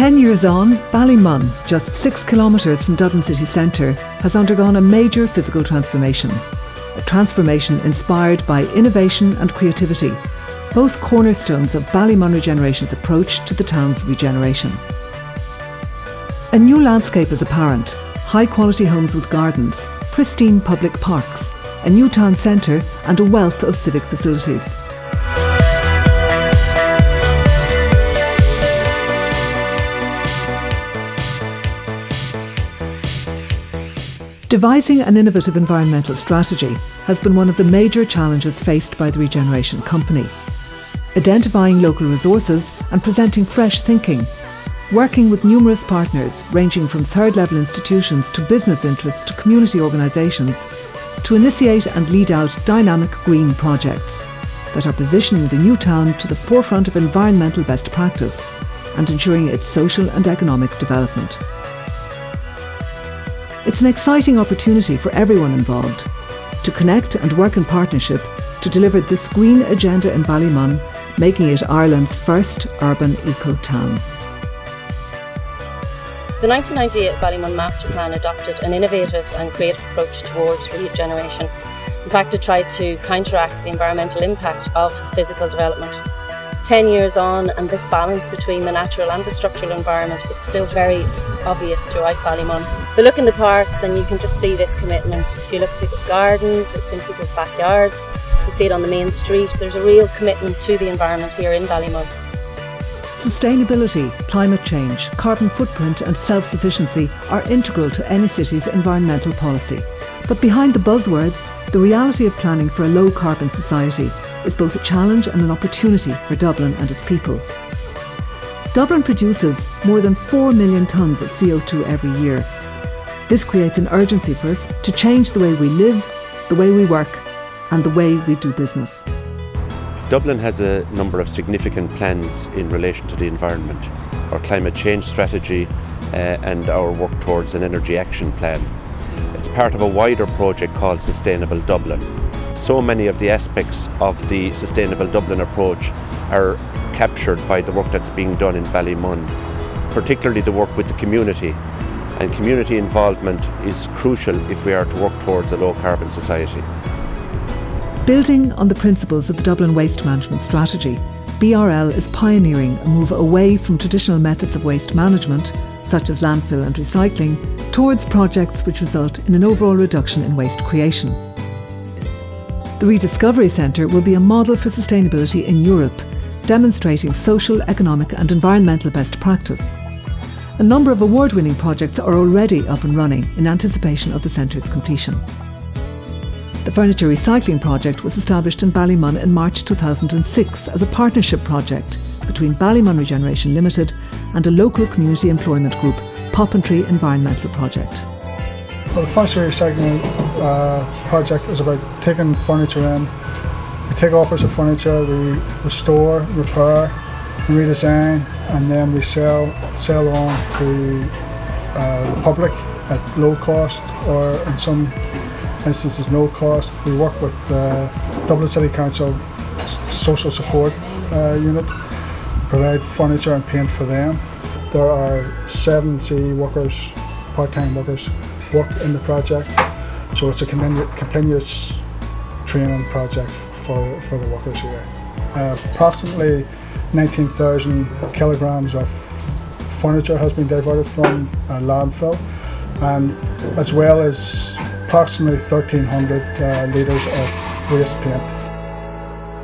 10 years on, Ballymun, just 6 kilometres from Dublin city centre, has undergone a major physical transformation. A transformation inspired by innovation and creativity, both cornerstones of Ballymun Regeneration's approach to the town's regeneration. A new landscape is apparent: high-quality homes with gardens, pristine public parks, a new town centre and a wealth of civic facilities. Devising an innovative environmental strategy has been one of the major challenges faced by the Regeneration Company. Identifying local resources and presenting fresh thinking, working with numerous partners ranging from third-level institutions to business interests to community organisations to initiate and lead out dynamic green projects that are positioning the new town to the forefront of environmental best practice and ensuring its social and economic development. It's an exciting opportunity for everyone involved to connect and work in partnership to deliver this green agenda in Ballymun, making it Ireland's first urban eco-town. The 1998 Ballymun Master Plan adopted an innovative and creative approach towards regeneration. In fact, it tried to counteract the environmental impact of the physical development. 10 years on, and this balance between the natural and the structural environment, it's still very obvious throughout Ballymun. So look in the parks and you can just see this commitment. If you look at people's gardens, it's in people's backyards, you can see it on the main street. There's a real commitment to the environment here in Ballymun. Sustainability, climate change, carbon footprint and self-sufficiency are integral to any city's environmental policy. But behind the buzzwords, the reality of planning for a low-carbon society is both a challenge and an opportunity for Dublin and its people. Dublin produces more than 4 million tonnes of CO2 every year. This creates an urgency for us to change the way we live, the way we work and the way we do business. Dublin has a number of significant plans in relation to the environment. Our climate change strategy and our work towards an energy action plan. It's part of a wider project called Sustainable Dublin. So many of the aspects of the Sustainable Dublin approach are captured by the work that's being done in Ballymun, particularly the work with the community. And community involvement is crucial if we are to work towards a low-carbon society. Building on the principles of the Dublin Waste Management Strategy, BRL is pioneering a move away from traditional methods of waste management, such as landfill and recycling, towards projects which result in an overall reduction in waste creation. The Rediscovery Centre will be a model for sustainability in Europe, demonstrating social, economic and environmental best practice. A number of award-winning projects are already up and running in anticipation of the centre's completion. The furniture recycling project was established in Ballymun in March 2006 as a partnership project between Ballymun Regeneration Ltd and a local community employment group, Poppentry Environmental Project. Well, the furniture recycling project is about taking furniture in. We take offers of furniture, we restore, repair, and redesign, and then we sell on to the public at low cost, or in some instances no cost. We work with Dublin City Council Social Support Unit, provide furniture and paint for them. There are 7 CE workers, part-time workers, work in the project, so it's a continuous training project for the workers here. Approximately 19,000 kilograms of furniture has been diverted from a landfill, and as well as approximately 1,300 litres of waste paint.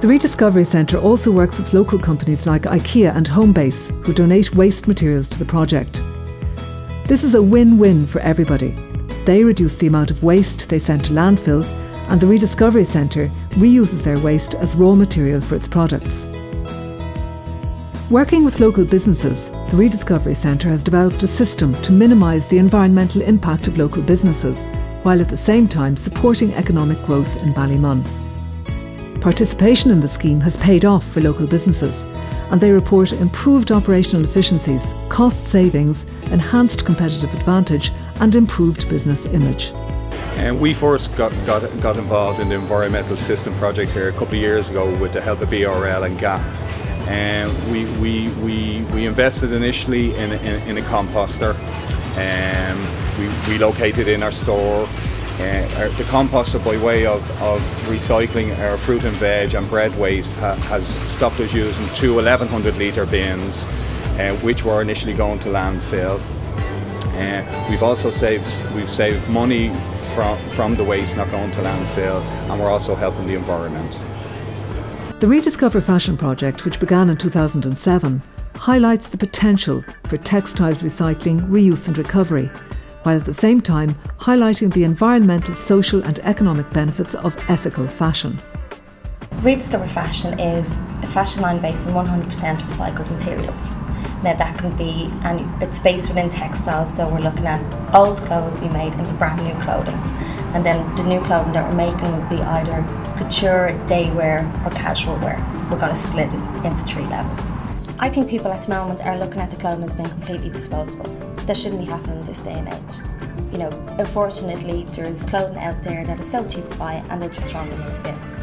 The Rediscovery Centre also works with local companies like IKEA and Homebase, who donate waste materials to the project. This is a win-win for everybody. They reduce the amount of waste they send to landfill, and the Rediscovery Centre reuses their waste as raw material for its products. Working with local businesses, the Rediscovery Centre has developed a system to minimise the environmental impact of local businesses, while at the same time supporting economic growth in Ballymun. Participation in the scheme has paid off for local businesses, and they report improved operational efficiencies, cost savings, enhanced competitive advantage and improved business image. We first got involved in the environmental system project here a couple of years ago with the help of BRL and GAP. We invested initially in a composter. We relocated in our store. The composter, by way of recycling our fruit and veg and bread waste, has stopped us using two 1,100 litre bins, which were initially going to landfill. We've also saved money from the waste not going to landfill, and we're also helping the environment. The Rediscover Fashion project, which began in 2007, highlights the potential for textiles recycling, reuse and recovery, while at the same time highlighting the environmental, social and economic benefits of ethical fashion. Rediscover Fashion is a fashion line based on 100% recycled materials. Now that can be, it's based within textiles, so we're looking at old clothes being made into brand new clothing, and then the new clothing that we're making will be either couture, day wear or casual wear. We're going to split it into 3 levels. I think people at the moment are looking at the clothing as being completely disposable. That shouldn't be happening in this day and age. You know, unfortunately there's clothing out there that is so cheap to buy and they're just thrown into the bins.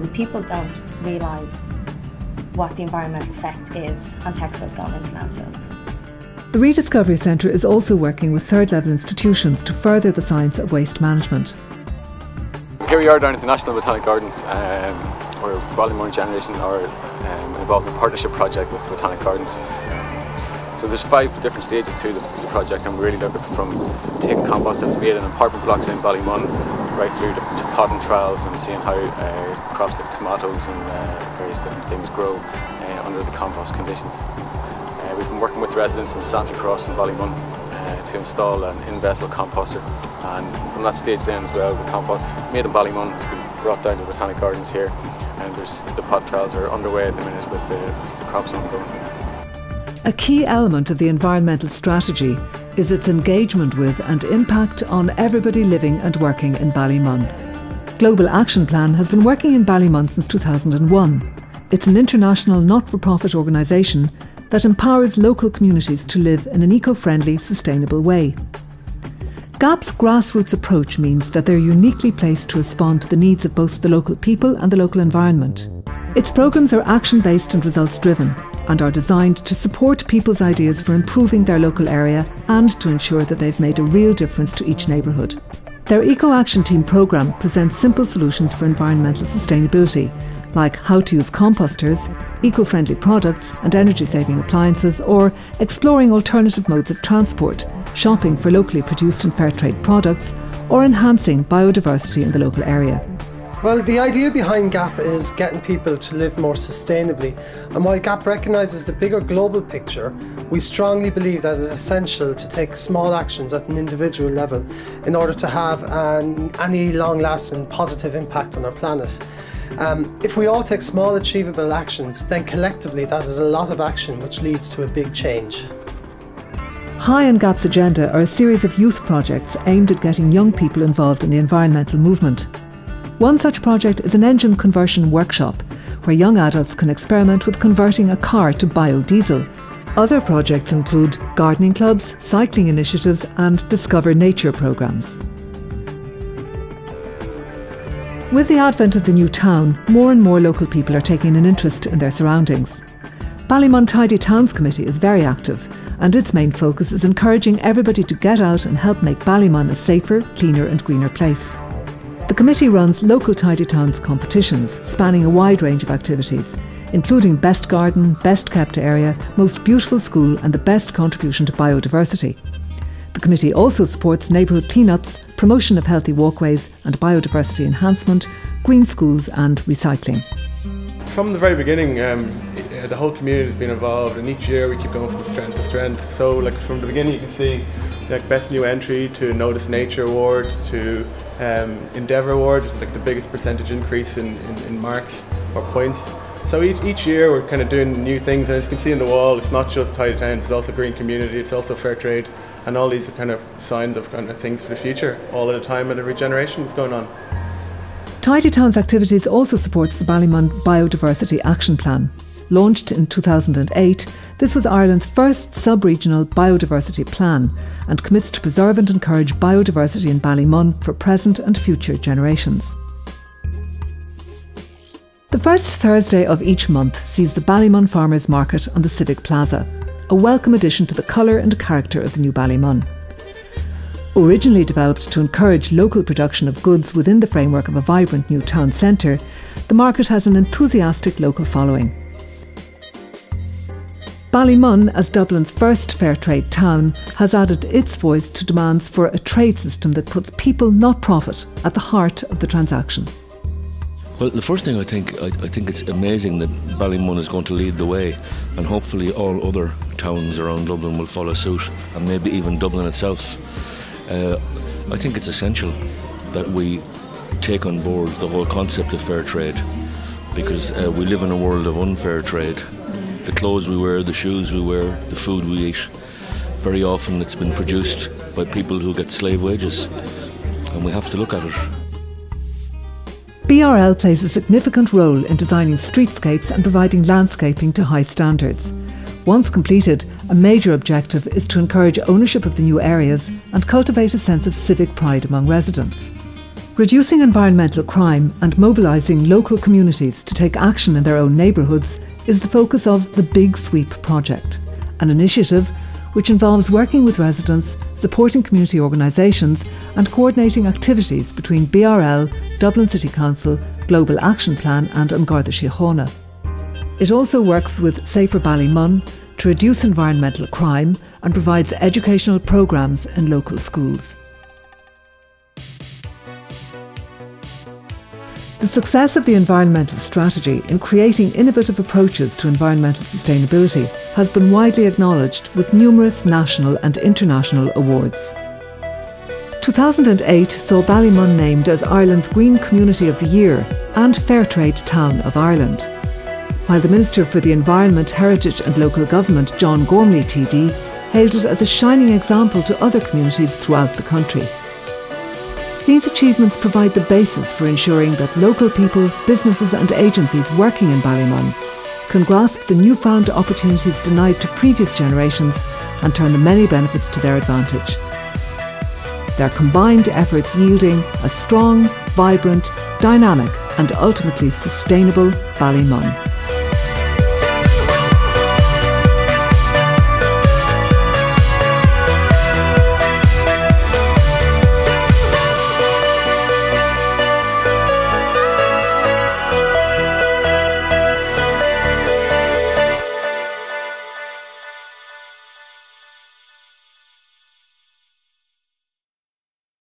And people don't realise what the environmental effect is on textiles going into landfills. The Rediscovery Centre is also working with third-level institutions to further the science of waste management. Here we are down at the National Botanic Gardens, where Ballymun Regeneration are involved in a partnership project with Botanic Gardens. So there's 5 different stages to the project, and we're really looking from taking compost that's made in apartment blocks in Ballymun right through to potting trials and seeing how crops like tomatoes and various different things grow under the compost conditions. We've been working with residents in Santa Cross and Ballymun to install an in-vessel composter, and from that stage then as well, the compost made in Ballymun has been brought down to the Botanic Gardens here, and the pot trials are underway at the minute with the crops ongoing. A key element of the environmental strategy is its engagement with and impact on everybody living and working in Ballymun. Global Action Plan has been working in Ballymun since 2001. It's an international not-for-profit organisation that empowers local communities to live in an eco-friendly, sustainable way. GAP's grassroots approach means that they're uniquely placed to respond to the needs of both the local people and the local environment. Its programmes are action-based and results-driven, and are designed to support people's ideas for improving their local area and to ensure that they've made a real difference to each neighbourhood. Their Eco Action Team programme presents simple solutions for environmental sustainability, like how to use composters, eco-friendly products and energy-saving appliances, or exploring alternative modes of transport, shopping for locally produced and fair trade products, or enhancing biodiversity in the local area. Well, the idea behind GAP is getting people to live more sustainably, and while GAP recognises the bigger global picture, we strongly believe that it is essential to take small actions at an individual level in order to have any long-lasting positive impact on our planet. If we all take small achievable actions, then collectively that is a lot of action which leads to a big change. High on GAP's agenda are a series of youth projects aimed at getting young people involved in the environmental movement. One such project is an engine conversion workshop, where young adults can experiment with converting a car to biodiesel. Other projects include gardening clubs, cycling initiatives and Discover Nature programmes. With the advent of the new town, more and more local people are taking an interest in their surroundings. Ballymun Tidy Towns Committee is very active, and its main focus is encouraging everybody to get out and help make Ballymun a safer, cleaner and greener place. The committee runs local tidy towns competitions spanning a wide range of activities, including Best Garden, Best Kept Area, Most Beautiful School and the Best Contribution to Biodiversity. The committee also supports neighbourhood cleanups, promotion of healthy walkways and biodiversity enhancement, green schools and recycling. From the very beginning, the whole community has been involved, and each year we keep going from strength to strength. So from the beginning you can see Best New Entry to Notice Nature Award to Endeavour Award, which is the biggest percentage increase in marks or points. So each year we're kind of doing new things, and as you can see on the wall, it's not just tidy towns, it's also green community, it's also fair trade, and all these are kind of signs of kind of things for the future, all at a time and a regeneration that's going on. Tidy Towns activities also supports the Ballymun Biodiversity Action Plan. Launched in 2008, this was Ireland's first sub-regional biodiversity plan and commits to preserve and encourage biodiversity in Ballymun for present and future generations. The first Thursday of each month sees the Ballymun Farmers Market on the Civic Plaza, a welcome addition to the colour and character of the new Ballymun. Originally developed to encourage local production of goods within the framework of a vibrant new town centre, the market has an enthusiastic local following. Ballymun, as Dublin's first fair trade town, has added its voice to demands for a trade system that puts people, not profit, at the heart of the transaction. Well, the first thing I think it's amazing that Ballymun is going to lead the way, and hopefully all other towns around Dublin will follow suit, and maybe even Dublin itself. I think it's essential that we take on board the whole concept of fair trade, because we live in a world of unfair trade. The clothes we wear, the shoes we wear, the food we eat, very often it's been produced by people who get slave wages, and we have to look at it. BRL plays a significant role in designing streetscapes and providing landscaping to high standards. Once completed, a major objective is to encourage ownership of the new areas and cultivate a sense of civic pride among residents. Reducing environmental crime and mobilising local communities to take action in their own neighbourhoods is the focus of the Big Sweep project, an initiative which involves working with residents, supporting community organisations and coordinating activities between BRL, Dublin City Council, Global Action Plan and An Garda Síochána. It also works with Safer Ballymun to reduce environmental crime and provides educational programmes in local schools. The success of the environmental strategy in creating innovative approaches to environmental sustainability has been widely acknowledged with numerous national and international awards. 2008 saw Ballymun named as Ireland's Green Community of the Year and Fairtrade Town of Ireland, while the Minister for the Environment, Heritage and Local Government, John Gormley TD, hailed it as a shining example to other communities throughout the country. These achievements provide the basis for ensuring that local people, businesses and agencies working in Ballymun can grasp the newfound opportunities denied to previous generations and turn the many benefits to their advantage. Their combined efforts yielding a strong, vibrant, dynamic and ultimately sustainable Ballymun.